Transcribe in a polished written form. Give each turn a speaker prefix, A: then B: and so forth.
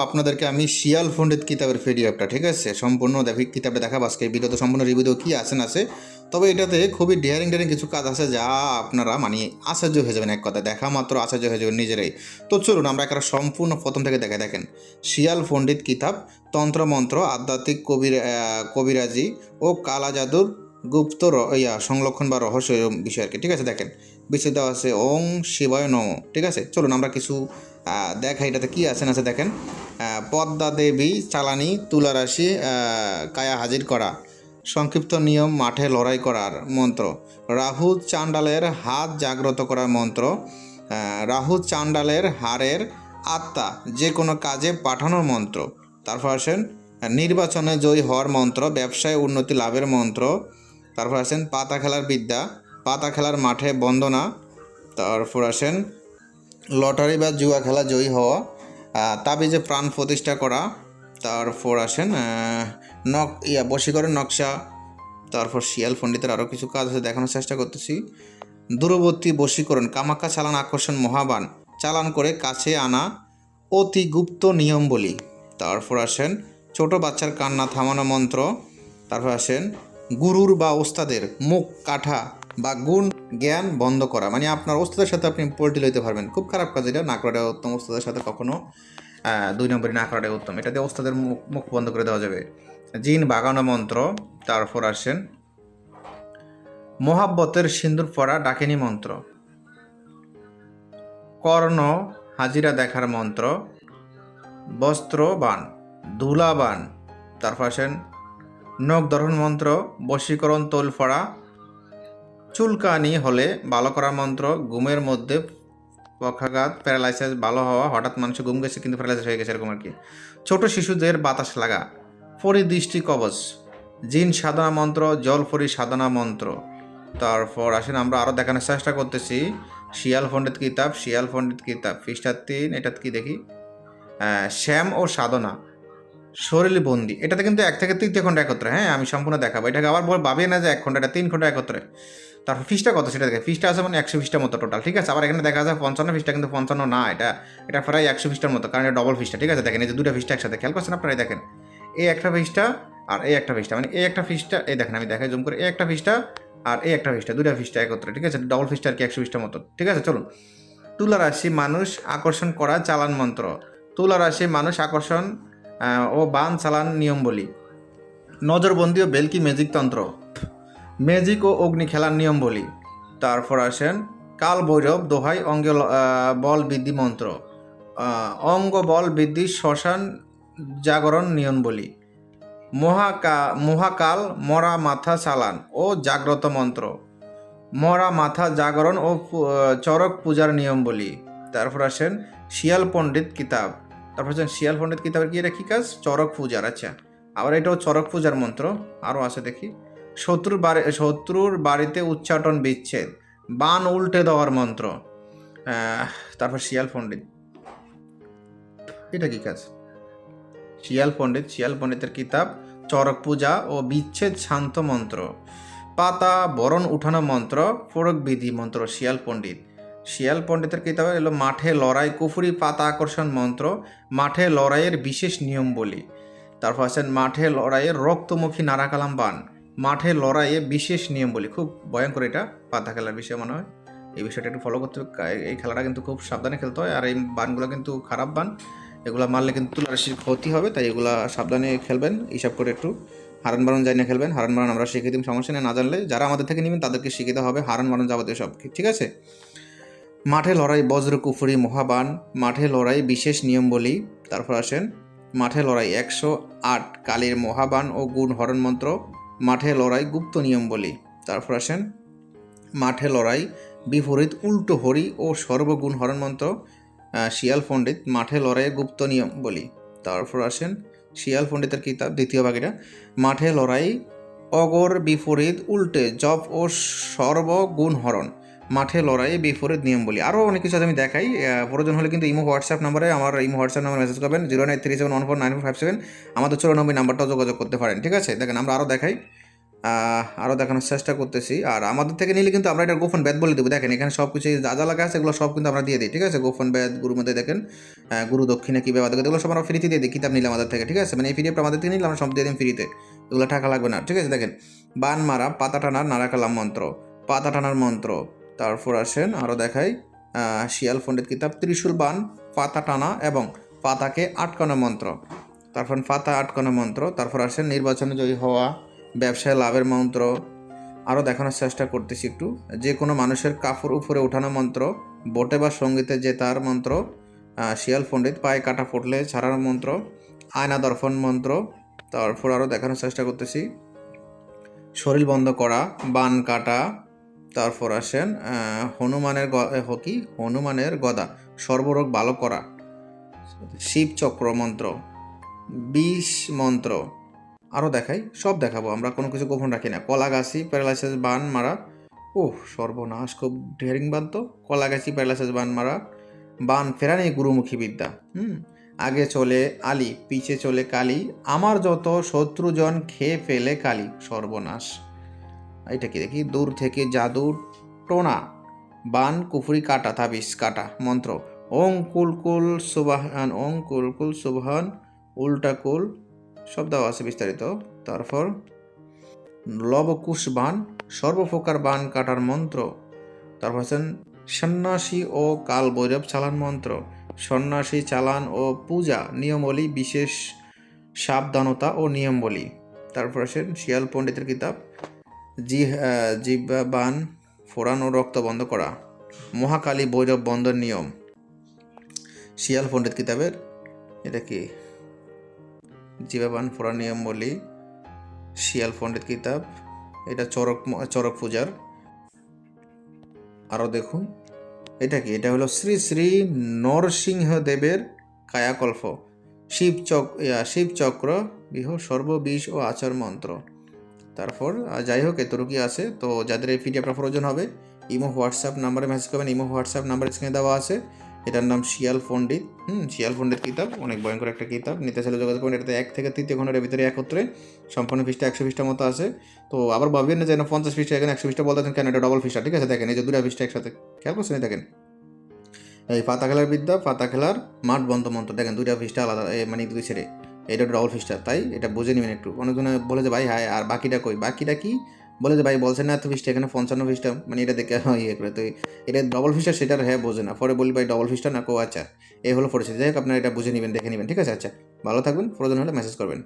A: আপনাদেরকে আমি শিয়াল পণ্ডিত কিতাবের পিডিএফটা, ঠিক আছে, সম্পূর্ণ কিতাবটা দেখাবো আজকে ভিডিওতে। সম্পূর্ণ রিভিউ কি আছে না আছে, তবে এটাতে খুবই ডেয়ারিং কিছু কাজ আছে যা আপনারা মানে আশ্চর্য হয়ে যাবেন, এক কথা দেখা মাত্র আশ্চর্য হয়ে যাবেন নিজেরাই। তো চলুন আমরা একটা সম্পূর্ণ প্রথম থেকে দেখেন। শিয়াল পণ্ডিত কিতাব তন্ত্রমন্ত্র, আধ্যাত্মিক কবিরাজি ও কালা জাদুর গুপ্ত সংরক্ষণ বা রহস্য বিষয় আর কি, ঠিক আছে। দেখেন বিষয় দেওয়া আছে ওং শিবায় নম, ঠিক আছে। চলুন আমরা কিছু দেখা এটাতে কী আছে না আছে দেখেন। পদ্মা দেবী চালানি তুলারাশি কায়া হাজির করা, সংক্ষিপ্ত নিয়ম মাঠে লড়াই করার মন্ত্র, রাহু চাণ্ডালের হাত জাগ্রত করার মন্ত্র, রাহু চাণ্ডালের হারের আত্মা যে কোনো কাজে পাঠানোর মন্ত্র, তারপর আসেন নির্বাচনে জয়ী হওয়ার মন্ত্র, ব্যবসায় উন্নতি লাভের মন্ত্র, তারপর আসেন পাতা খেলার বিদ্যা, পাতা খেলার মাঠে বন্দনা, তারপর আসেন লটারি বা জুয়া খেলা জয়ী হওয়া, তাবিজে প্রাণ প্রতিষ্ঠা করা, তারপর আসেন বশীকরণ নকশা, তারপর শিয়াল পণ্ডিতের আরও কিছু কাজ আছে দেখানোর চেষ্টা করতেছি। দূরবর্তী বশীকরণ, কামাখ্যা চালান আকর্ষণ মহাবান, চালান করে কাছে আনা অতি গুপ্ত নিয়ম বলি। তারপর আসেন ছোট বাচ্চার কান্না থামানো মন্ত্র, তারপর আসেন গুরুর বা ওস্তাদের মুখ কাঠা বা গুণ জ্ঞান বন্ধ করা, মানে আপনার ওস্তাদের সাথে আপনি পোল্ট্রি লইতে পারবেন। খুব খারাপ কাজ এটা, না করাটা উত্তম। ওস্তাদের সাথে কখনো 2 নম্বরই না করাটাই উত্তম। এটা দিয়ে ওস্তাদের মুখ বন্ধ করে দেওয়া যাবে। জিন বাগানো মন্ত্র, তারপর আসেন মোহাব্বতের সিন্দুর পরা ডাকিনী মন্ত্র, কর্ণ হাজিরা দেখার মন্ত্র, বস্ত্রবান ধুলাবান, তারপর আসেন নখ দর্শন মন্ত্র, বশীকরণ তোল ফড়া, চুলকানি হলে ভালো করার মন্ত্র, ঘুমের মধ্যে পক্ষাঘাত প্যারালাইসিস ভালো হওয়া, হঠাৎ মানুষের ঘুম গেছে কিন্তু প্যারালাইসিস হয়ে গেছে এরকম আর কি। ছোট শিশুদের বাতাস লাগা, পরিদৃষ্টি কবচ, জিন সাধনা মন্ত্র, জলপরি সাধনা মন্ত্র। তারপর আসেন আমরা আরও দেখানোর চেষ্টা করতেছি শিয়াল পণ্ডিত কিতাব, শিয়াল পণ্ডিত কিতাব পৃষ্ঠা 3, এটা কি দেখি, শ্যাম ও সাধনা শরীর বন্দি। এটাতে কিন্তু 1 থেকে 3 খণ্ড একত্রে, হ্যাঁ আমি সম্পূর্ণ দেখাবো। এটাকে আবার ভাবিয়ে না যে 1 খণ্ড, এটা 3 খণ্ড একত্রে। তারপর পৃষ্ঠা কত সেটা দেখে, পৃষ্ঠা আছে মানে 100 পৃষ্ঠার মতো টোটাল, ঠিক আছে। আবার এখানে দেখা যায় 55 পৃষ্ঠা, কিন্তু 55 না, এটা প্রায় 100 পৃষ্ঠার মতো, কারণ এটা ডবল পৃষ্ঠা, ঠিক আছে। দেখেন এই যে 2টা পৃষ্ঠা একসাথে, খেয়াল করছেন আপনারা, দেখেন এই একটা পৃষ্ঠা আর এই একটা পৃষ্ঠা, মানে এই একটা পৃষ্ঠা, এই দেখেন আমি দেখাই জুম করে, এই একটা পৃষ্ঠা আর এই একটা পৃষ্ঠা, 2টা পৃষ্ঠা একত্রে, ঠিক আছে। ডবল পৃষ্ঠা আর কি 100 পৃষ্ঠার মতো, ঠিক আছে। চলুন তুলা রাশি মানুষ আকর্ষণ করা চালান মন্ত্র, তুলা রাশি মানুষ আকর্ষণ ও বান চালান নিয়ম বলি, নজরবন্দি ও বেলকি ম্যাজিক তন্ত্র, ম্যাজিক ও অগ্নি খেলার নিয়ম বলি। তারপর আসেন কাল ভৈরব দোহাই অঙ্গ বল বৃদ্ধি মন্ত্র, অঙ্গ বল বৃদ্ধি শ্মশান জাগরণ নিয়ম বলি, মহাকাল মরা মাথা চালান ও জাগ্রত মন্ত্র, মরা মাথা জাগরণ ও চরক পূজার নিয়ম বলি। তারপর আসেন শিয়াল পণ্ডিত কিতাব, তারপর আসেন শিয়াল পণ্ডিত কিতাবের কি এটা কি কাজ, চরক পূজার, আচ্ছা। আবার এটাও চরক পূজার মন্ত্র। আরও আছে দেখি, শত্রুর বাড়িতে উচ্চাটন বিচ্ছেদ, বান উল্টে দেওয়ার মন্ত্র। তারপর শিয়াল পণ্ডিত, এটা কি কাজ, শিয়াল পণ্ডিতের কিতাব চরক পূজা ও বিচ্ছেদ শান্ত মন্ত্র, পাতা বরণ উঠানো মন্ত্র, ফোড়ক বিধি মন্ত্র। শিয়াল পণ্ডিতের কিতাবে এলো মাঠে লড়াই কুফুরি পাতা আকর্ষণ মন্ত্র, মাঠে লড়াইয়ের বিশেষ নিয়ম বলি। তারপর আছেন মাঠে লড়াইয়ের রক্তমুখী নারাকালাম বান, মাঠে লড়াইয়ে বিশেষ নিয়ম বলি। খুব ভয়ঙ্কর এটা, পাতা খেলার বিষয় মনে হয়, এই বিষয়টা একটু ফলো করতে হবে। এই খেলাটা কিন্তু খুব সাবধানে খেলতে হয়, আর এই বানগুলো কিন্তু খারাপ বান, এগুলো মারলে কিন্তু তুলারাশির ক্ষতি হবে, তাই এগুলা সাবধানে খেলবেন, হিসাব করে একটু হারান বারণ জানিয়ে খেলবেন। হারান বারণ আমরা শিখিয়ে দিন, সমস্যা নেই, না জানলে যারা আমাদের থেকে নেবেন তাদেরকে শিখিতে হবে হারান বারণ যাবতীয় সব, ঠিক আছে। মাঠে লড়াই বজ্র কুফুরি মহাবান, মাঠে লড়াই বিশেষ নিয়ম বলি। তারপর আসেন মাঠে লড়াই 108 কালীর মহাবান ও গুণ হরণ মন্ত্র, মাঠে লড়াই গুপ্ত নিয়ম বলি। তারপর আসেন মাঠে লড়াই বিপরীত উল্টো হরি ও সর্বগুণ হরণ মন্ত্র, শিয়াল পণ্ডিত মাঠে লড়াইয়ে গুপ্ত নিয়ম বলি। তারপর আসেন শিয়াল পণ্ডিতের কিতাব দ্বিতীয় ভাগিটা, মাঠে লড়াই অগর বিপরীত উল্টে জপ ও সর্বগুণ হরণ, মাঠে লড়াই বিপরীত নিয়ম বলি। আরও অনেক কিছু আমি দেখাই, প্রয়োজন হলে কিন্তু ইমো হোয়াটসঅ্যাপ নাম্বারে মেসেজ করবেন 0937149457, আমাদের 94 নাম্বারটাও যোগাযোগ করতে পারেন, ঠিক আছে। দেখেন আমরা আরও দেখাই, আরও দেখানোর চেষ্টা করতেছি। আর আমাদের থেকে নিলে কিন্তু আমরা এটা গোপন ব্যাদ বলে দেবো। দেখেন এখানে সব কিছু যা যা লেখা আছে এগুলো সব কিন্তু আমরা দিয়ে দিই, ঠিক আছে। গোপন ব্যাদ, গুরুর মধ্যে দেখেন গুরু দক্ষিণা কী ব্যাপার এগুলো সব আমরা ফ্রিতে দিয়ে দিই কিতাব নিলে আমাদের থেকে, ঠিক আছে। মানে এই পিডিএফটা আমাদের থেকে নিলে আমরা সব দিয়ে দিই ফ্রিতে, এগুলো টাকা লাগবে না, ঠিক আছে। দেখেন বান মারা, পাতা টানার, নারাকালাম মন্ত্র, পাতা টানার মন্ত্র। তারপর আসেন আরও দেখাই শিয়াল পণ্ডিত কিতাব, ত্রিশূল বান, পাতা টানা এবং পাতাকে আটকানো মন্ত্র। তারপর পাতা আটকানো মন্ত্র। তারপর আসেন নির্বাচনে জয়ী হওয়া, ব্যবসায় লাভের মন্ত্র। আরও দেখানোর চেষ্টা করতেছি একটু, যে কোনো মানুষের কাপড় উপরে ওঠানো মন্ত্র, বোটে বা সঙ্গীতে জেতার মন্ত্র, শিয়াল পণ্ডিত পায়ে কাটা ফুটলে ছাড়ার মন্ত্র, আয়না দর্পণ মন্ত্র। তারপর আরও দেখানোর চেষ্টা করতেছি শরীর বন্ধ করা, বান কাটা। তারপর আসেন হনুমানের গদা, সর্বরোগ ভালো করা, শিব চক্র মন্ত্র, বিষ মন্ত্র। আরও দেখাই, সব দেখাবো আমরা, কোনো কিছু গোপন রাখি না। কলাগাছি প্যারালাইসিস বান মারা, সর্বনাশ, খুব ঢেরিং বান তো। কলাগাছি প্যারালাইসিস বান মারা, বান ফেরানি গুরুমুখী বিদ্যা। আগে চলে আলী, পিছে চলে কালী, আমার যত শত্রুজন খেয়ে ফেলে কালী, সর্বনাশ। এটা কি দেখি, দূর থেকে জাদু টোনা, বান কুফুরি কাটা, তাবিজ কাটা মন্ত্র, ওং কুলকুল সুবাহান, ওং কুলকুল সুবহান, উল্টা কুল, সব দেওয়া আছে বিস্তারিত। তারপর লবকুশ বান, সর্বপ্রকার বান কাটার মন্ত্র। তারপর আছেন সন্ন্যাসী ও কাল ভৈরব চালান মন্ত্র, সন্ন্যাসী চালান ও পূজা নিয়মাবলী, বিশেষ সাবধানতা ও নিয়মাবলী। তারপর আছেন শিয়াল পণ্ডিতের কিতাব, জিহ্বা বান ফোড়ান ও রক্ত বন্ধ করা, মহাকালী ভৈরব বন্ধন নিয়ম। শিয়াল পণ্ডিত কিতাবের এটা কি, জিবাবান ফোড়ান নিয়ম বলি, শিয়াল পণ্ডিত কিতাব, এটা চরক পূজার। আরও দেখুন এটা কি, এটা হলো শ্রী শ্রী নরসিংহদেবের কায়াকল্প, শিবচক্র বিহ সর্ববিষ ও আচার মন্ত্র। তারপর যাই হোক এতটুকুই আছে। তো যাদের এই পিডিএফটা প্রয়োজন হবে ইমো হোয়াটসঅ্যাপ নাম্বারে মেসেজ করবেন। ইমো হোয়াটসঅ্যাপ নাম্বার স্ক্রিনে দেওয়া আছে। এটার নাম শিয়াল পণ্ডিত। শিয়াল পণ্ডিত কিতাব অনেক ভয়ঙ্কর একটা কিতাব। নিতে চাইলে যোগাযোগ করবেন। এটাতে 1 থেকে 3 ঘন্টার ভিতরে একত্রে সম্পূর্ণ পৃষ্ঠা 100 পৃষ্ঠার মতো আছে। তো আবার ভাববেন না যে 50 পৃষ্ঠা এখানে 100 পৃষ্ঠা বলতেছেন কেন, এটা ডবল পৃষ্ঠা, ঠিক আছে। দেখেন এই যে 2টা পৃষ্ঠা একসাথে, খেয়াল করছেন? দেখেন এই পাতা খেলার বিদ্যা, পাতা খেলার মাঠ বন্ধ মন্ত্র, দেখেন 2টা পৃষ্ঠা আলাদা, মানে 2 ছেড়ে, এটা ডবল পৃষ্ঠা। তাই এটা বুঝে নেবেন একটু। অনেকজনে বলে যে ভাই হায় আর বাকিটা কই, বাকিটা কি বলে যে ভাই বলছেন না এত পৃষ্ঠা, এখানে 55 পৃষ্ঠা, মানে এটা দেখে ইয়ে করে। তো এটা ডবল পৃষ্ঠা, সেটার হ্যাঁ বোঝে না, পরে বলি ভাই ডবল পৃষ্ঠা না, আচ্ছা এই হলো পরিস্থিতি। যাই হোক আপনারা এটা বুঝে নেবেন, দেখে নেবেন, ঠিক আছে। আচ্ছা ভালো থাকবেন, প্রয়োজন হলে মেসেজ করবেন।